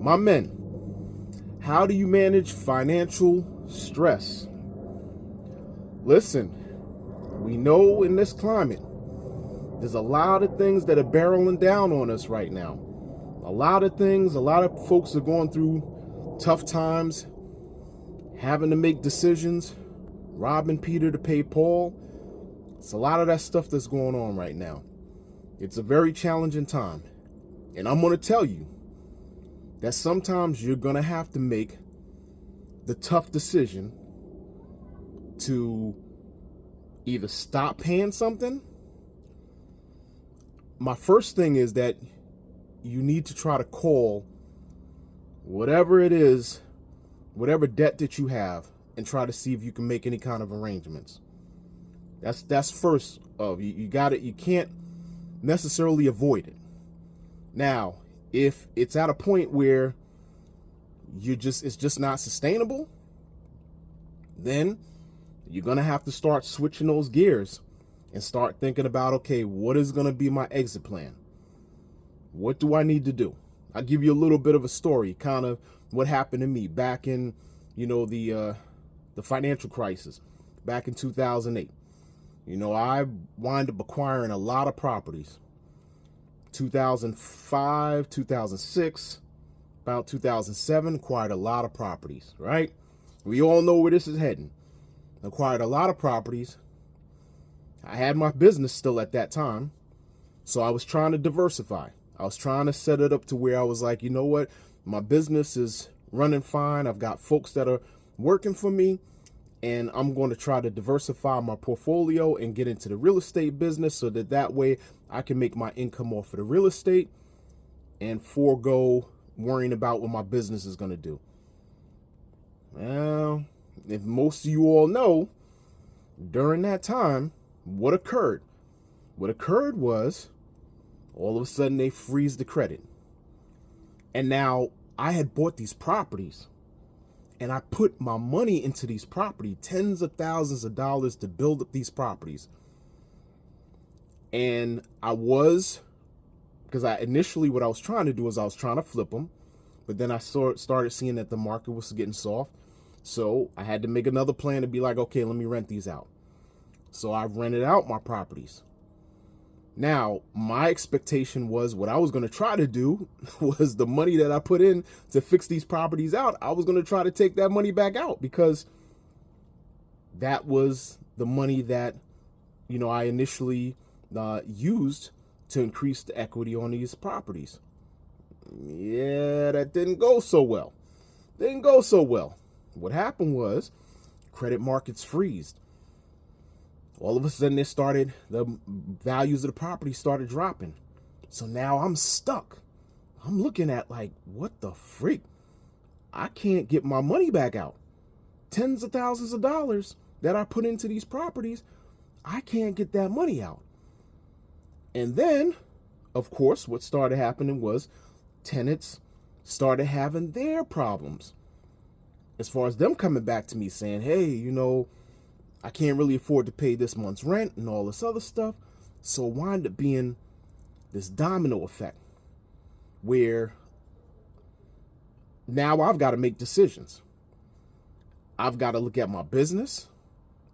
My men, how do you manage financial stress? Listen, we know in this climate, there's a lot of things that are barreling down on us right now. A lot of things, a lot of folks are going through tough times, having to make decisions, robbing Peter to pay Paul. It's a lot of that stuff that's going on right now. It's a very challenging time. And I'm going to tell you that sometimes you're going to have to make the tough decision to either stop paying something. My first thing is that you need to try to call whatever it is, whatever debt that you have, and try to see if you can make any kind of arrangements. That's first of you got it. You can't necessarily avoid it. Now, if it's at a point where it's just not sustainable, then you're gonna have to start switching those gears and start thinking about, okay, what is gonna be my exit plan? What do I need to do? I'll give you a little bit of a story, kind of what happened to me back in, the financial crisis back in 2008. I wound up acquiring a lot of properties. 2005, 2006, about 2007, acquired a lot of properties, right? We all know where this is heading. Acquired a lot of properties. I had my business still at that time, so I was trying to diversify. I was trying to set it up to where I was like, you know what? My business is running fine. I've got folks that are working for me, and I'm going to try to diversify my portfolio and get into the real estate business so that way I can make my income off of the real estate and forego worrying about what my business is going to do. Well, if most of you all know, during that time, what occurred? What occurred was all of a sudden they freeze the credit. And now I had bought these properties and I put my money into these properties, tens of thousands of dollars to build up these properties. And because initially what I was trying to do is I was trying to flip them, but then I started seeing that the market was getting soft. So I had to make another plan to be like, okay, let me rent these out. So I rented out my properties. Now, my expectation was what I was going to try to do was the money that I put in to fix these properties out. I was going to try to take that money back out because that was the money that, I initially used to increase the equity on these properties. Yeah, that didn't go so well. What happened was credit markets freezed. All of a sudden the values of the property started dropping. So now I'm stuck. I'm looking at like, what the freak? I can't get my money back out. Tens of thousands of dollars that I put into these properties, I can't get that money out. And then, of course, what started happening was tenants started having their problems. As far as them coming back to me saying, hey, I can't really afford to pay this month's rent and all this other stuff. So it wound up being this domino effect where now I've got to make decisions. I've got to look at my business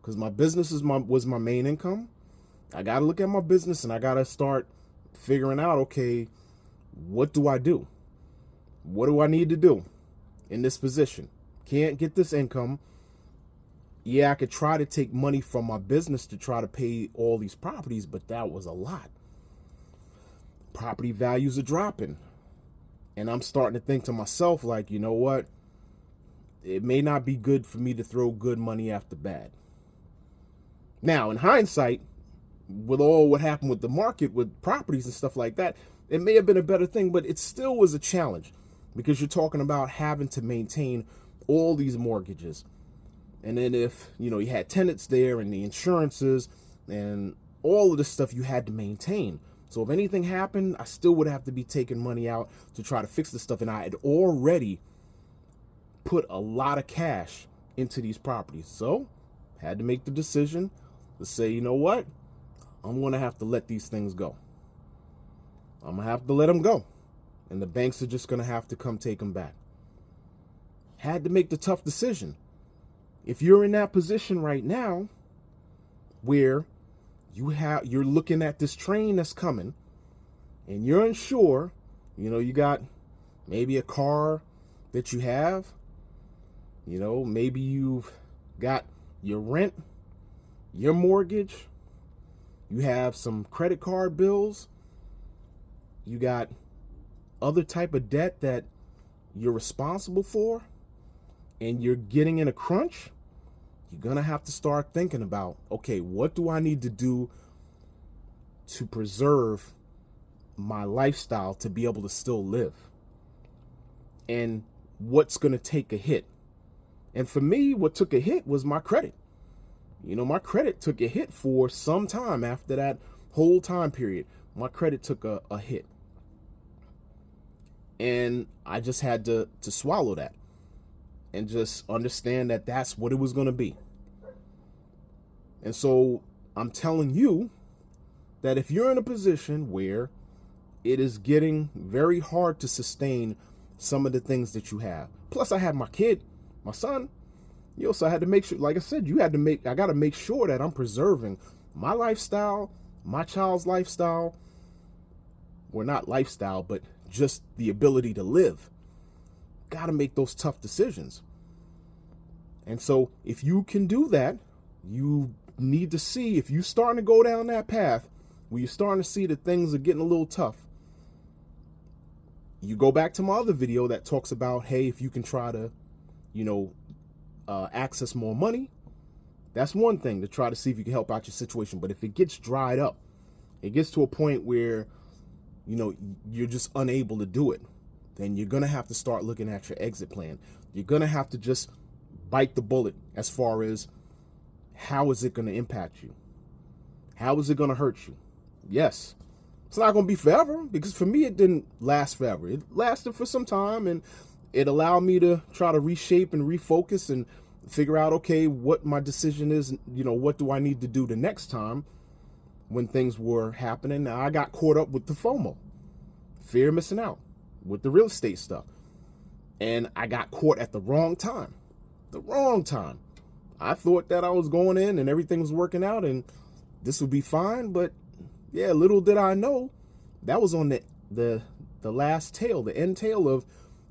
because my business was my main income. I got to look at my business and I got to start figuring out, okay, what do I do? What do I need to do in this position? Can't get this income. Yeah, I could try to take money from my business to try to pay all these properties, but that was a lot. Property values are dropping. And I'm starting to think to myself, like, you know what? It may not be good for me to throw good money after bad. Now, in hindsight, with all what happened with the market, with properties and stuff like that, it may have been a better thing, but it still was a challenge because you're talking about having to maintain all these mortgages. And then if, you had tenants there and the insurances and all of the stuff you had to maintain. So if anything happened, I still would have to be taking money out to try to fix the stuff. And I had already put a lot of cash into these properties. So had to make the decision to say, you know what? I'm going to have to let these things go. I'm going to have to let them go and the banks are just going to have to come take them back. Had to make the tough decision. If you're in that position right now where you're looking at this train that's coming and you're unsure, you got maybe a car that you have, maybe you've got your rent, your mortgage, you have some credit card bills, you got other type of debt that you're responsible for, and you're getting in a crunch. You're going to have to start thinking about, okay, what do I need to do to preserve my lifestyle to be able to still live? And what's going to take a hit? And for me, what took a hit was my credit. My credit took a hit for some time after that whole time period. My credit took a hit. And I just had to swallow that and just understand that that's what it was going to be. And so I'm telling you that if you're in a position where it is getting very hard to sustain some of the things that you have. Plus, I had my kid, my son. So I had to make sure, like I said, I got to make sure that I'm preserving my lifestyle, my child's lifestyle. Well, not lifestyle, but just the ability to live. Got to make those tough decisions. And so if you can do that, you need to see, if you're starting to go down that path where you're starting to see that things are getting a little tough, you go back to my other video that talks about, hey, if you can try to, access more money, that's one thing to try to see if you can help out your situation. But if it gets dried up, it gets to a point where, you're just unable to do it, then you're going to have to start looking at your exit plan. You're going to have to just bite the bullet as far as how is it going to impact you? How is it going to hurt you? Yes, it's not going to be forever, because for me, it didn't last forever. It lasted for some time, and it allowed me to try to reshape and refocus and figure out, okay, what my decision is, what do I need to do the next time when things were happening. Now, I got caught up with the FOMO, fear of missing out, with the real estate stuff. And I got caught at the wrong time. I thought that I was going in and everything was working out and this would be fine. But yeah, little did I know that was on the last tail, the end tail of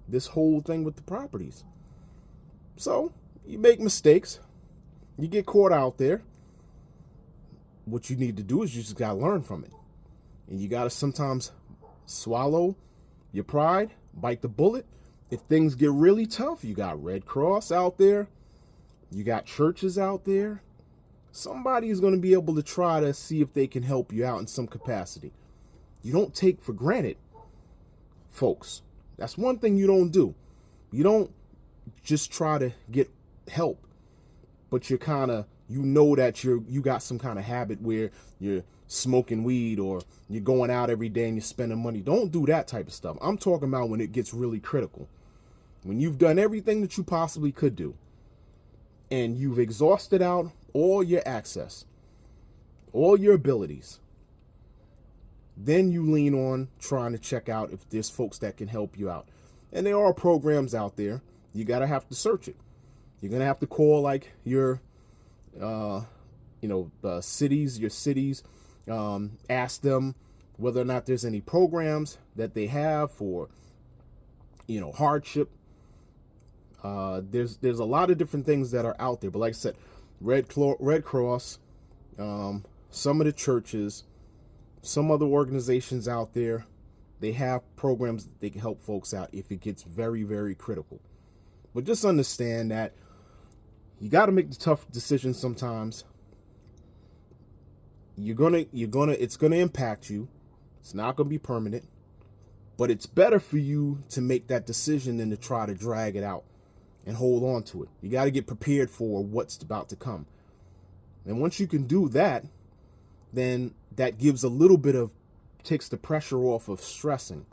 this whole thing with the properties. So you make mistakes, you get caught out there. What you need to do is you just got to learn from it. And you got to sometimes swallow your pride, bite the bullet. If things get really tough, you got Red Cross out there. You got churches out there. Somebody is going to be able to try to see if they can help you out in some capacity. You don't take for granted, folks. That's one thing you don't do. You don't just try to get help, but you're kind of, that you got some kind of habit where you're smoking weed or you're going out every day and you're spending money. Don't do that type of stuff. I'm talking about when it gets really critical. When you've done everything that you possibly could do and you've exhausted out all your access, all your abilities, then you lean on trying to check out if there's folks that can help you out. And there are programs out there. You got to have to search it. You're going to have to call like your cities, ask them whether or not there's any programs that they have for, hardship. There's a lot of different things that are out there. But like I said, Red Cross, some of the churches, some other organizations out there, they have programs that they can help folks out if it gets very, very critical. But just understand that you got to make the tough decisions sometimes. It's gonna impact you. It's not gonna be permanent, but it's better for you to make that decision than to try to drag it out and hold on to it. You got to get prepared for what's about to come. And once you can do that, then that gives a little bit of, takes the pressure off of stressing.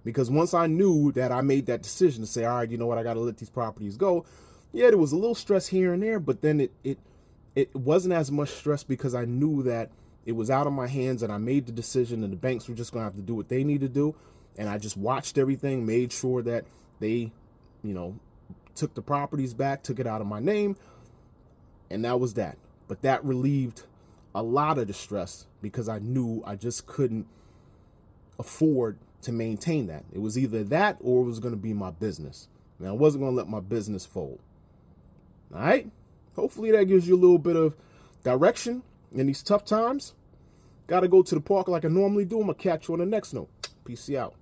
Because once I knew that I made that decision to say, all right, you know what, I got to let these properties go. Yeah, there was a little stress here and there, but then it wasn't as much stress because I knew that it was out of my hands and I made the decision and the banks were just going to have to do what they need to do. And I just watched everything, made sure that they, you know, took the properties back, took it out of my name, and that was that. But that relieved a lot of the stress because I knew I just couldn't afford to maintain that. It was either that or it was going to be my business. And I wasn't going to let my business fold. All right? Hopefully that gives you a little bit of direction in these tough times. Got to go to the park like I normally do. I'm going to catch you on the next note. Peace out.